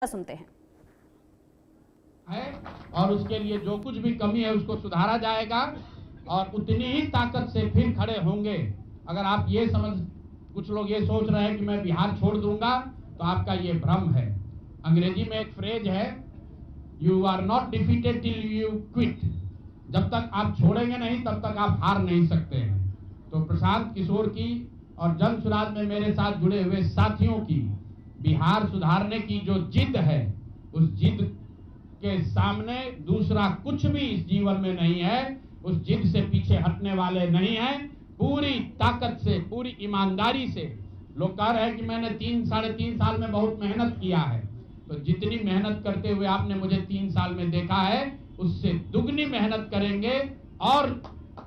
सुनते हैं। और उसके लिए जो कुछ भी कमी है उसको सुधारा जाएगा और उतनी ही ताकत से फिर खड़े होंगे। अगर आप ये कुछ लोग ये सोच रहे हैं कि मैं बिहार छोड़ दूंगा, तो आपका ये भ्रम है। अंग्रेजी में एक फ्रेज है, you are not defeated till you quit. जब तक आप छोड़ेंगे नहीं तब तक आप हार नहीं सकते हैं। तो प्रशांत किशोर की और जन सुराज में मेरे साथ जुड़े हुए साथियों की बिहार सुधारने की जो जिद है, उस जिद के सामने दूसरा कुछ भी इस जीवन में नहीं है। उस जिद से पीछे हटने वाले नहीं हैं। पूरी ताकत से, पूरी ईमानदारी से लोग कह रहे हैं कि मैंने 3-3.5 साल में बहुत मेहनत किया है। तो जितनी मेहनत करते हुए आपने मुझे 3 साल में देखा है, उससे दुगनी मेहनत करेंगे और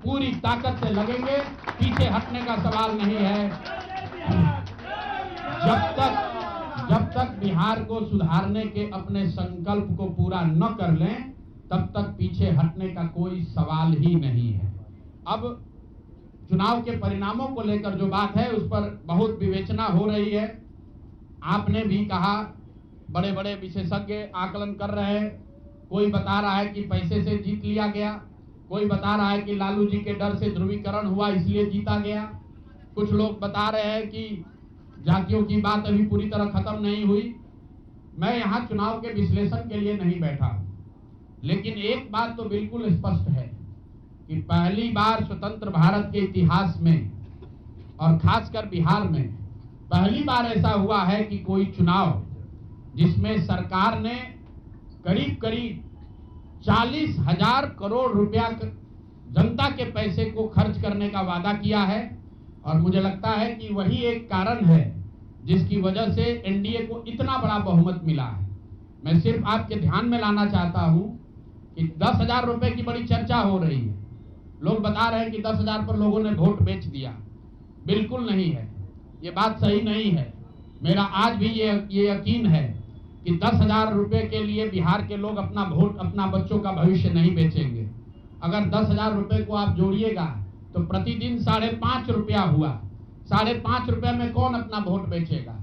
पूरी ताकत से लगेंगे। पीछे हटने का सवाल नहीं है। जब तक बिहार को सुधारने के अपने संकल्प को पूरा न कर लें, तब तक पीछे हटने का कोई सवाल ही नहीं है। अब चुनाव के परिणामों को लेकर जो बात है, उस पर बहुत विवेचना हो रही है। आपने भी कहा, बड़े बड़े विशेषज्ञ आकलन कर रहे हैं। कोई बता रहा है कि पैसे से जीत लिया गया, कोई बता रहा है कि लालू जी के डर से ध्रुवीकरण हुआ इसलिए जीता गया। कुछ लोग बता रहे हैं कि जातियों की बात अभी पूरी तरह खत्म नहीं हुई। मैं यहाँ चुनाव के विश्लेषण के लिए नहीं बैठा हूँ, लेकिन एक बात तो बिल्कुल स्पष्ट है कि पहली बार स्वतंत्र भारत के इतिहास में और खासकर बिहार में पहली बार ऐसा हुआ है कि कोई चुनाव जिसमें सरकार ने करीब करीब 40,000 करोड़ रुपया जनता के पैसे को खर्च करने का वादा किया है। और मुझे लगता है कि वही एक कारण है जिसकी वजह से एनडीए को इतना बड़ा बहुमत मिला है। मैं सिर्फ आपके ध्यान में लाना चाहता हूं कि 10,000 रुपए की बड़ी चर्चा हो रही है। लोग बता रहे हैं कि 10,000 पर लोगों ने वोट बेच दिया। बिल्कुल नहीं है, ये बात सही नहीं है। मेरा आज भी ये यकीन है कि 10,000 रुपए के लिए बिहार के लोग अपना वोट, अपना बच्चों का भविष्य नहीं बेचेंगे। अगर 10,000 रुपए को आप जोड़िएगा तो प्रतिदिन 5.5 रुपया हुआ। 5.5 रुपये में कौन अपना वोट बेचेगा?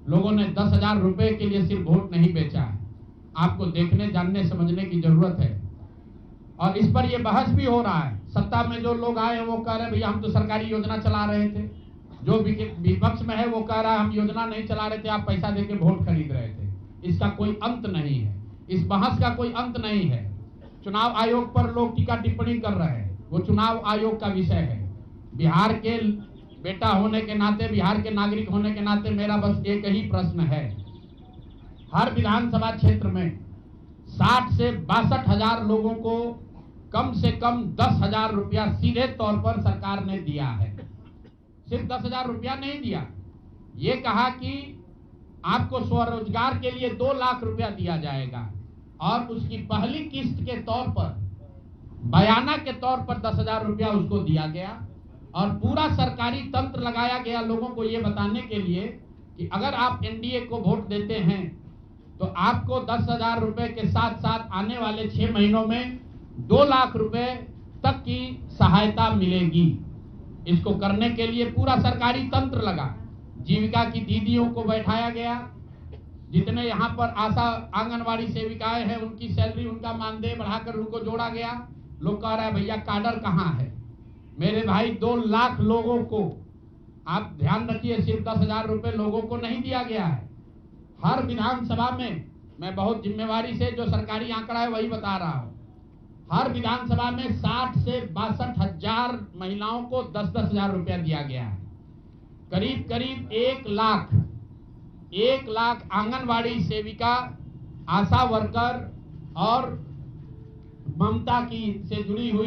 लोगों ने 10,000 रुपए के लिए सिर्फ वोट नहीं बेचा है। आपको देखने, जानने, समझने की जरूरत है। और इस पर यह बहस भी हो रहा है। सत्ता में जो लोग आए हैं वो कह रहे हैं भैया हम तो सरकारी योजना चला रहे थे। जो विपक्ष में है वो कह रहा है हम योजना नहीं चला रहे थे, आप पैसा देके वोट खरीद रहे थे। इसका कोई अंत नहीं है, इस बहस का कोई अंत नहीं है। चुनाव आयोग पर लोग टीका टिप्पणी कर रहे हैं, वो चुनाव आयोग का विषय है। बिहार के बेटा होने के नाते, बिहार के नागरिक होने के नाते मेरा बस एक ही प्रश्न है। हर विधानसभा क्षेत्र में 60 से 62,000 लोगों को कम से कम 10,000 रुपया सीधे तौर पर सरकार ने दिया है। सिर्फ 10,000 रुपया नहीं दिया, ये कहा कि आपको स्वरोजगार के लिए 2 लाख रुपया दिया जाएगा और उसकी पहली किस्त के तौर पर, बयाना के तौर पर 10,000 रुपया उसको दिया गया। और पूरा सरकारी तंत्र लगाया गया लोगों को ये बताने के लिए कि अगर आप एनडीए को वोट देते हैं तो आपको 10,000 रुपए के साथ साथ आने वाले 6 महीनों में 2 लाख रुपए तक की सहायता मिलेगी। इसको करने के लिए पूरा सरकारी तंत्र लगा। जीविका की दीदियों को बैठाया गया। जितने यहाँ पर आशा आंगनवाड़ी सेविकाएं हैं उनकी सैलरी, उनका मानदेय बढ़ाकर उनको जोड़ा गया। लोग कह रहे हैं भैया काडर कहाँ है? मेरे भाई 2 लाख लोगों को, आप ध्यान रखिए, सिर्फ 10,000 रुपए लोगों को नहीं दिया गया है। हर विधानसभा में, मैं बहुत जिम्मेवारी से जो सरकारी आंकड़ा है वही बता रहा हूं, हर विधानसभा में 60 से 62,000 महिलाओं को 10-10,000 रुपया दिया गया है। करीब करीब 1 लाख आंगनवाड़ी सेविका, आशा वर्कर और ममता की से जुड़ी हुई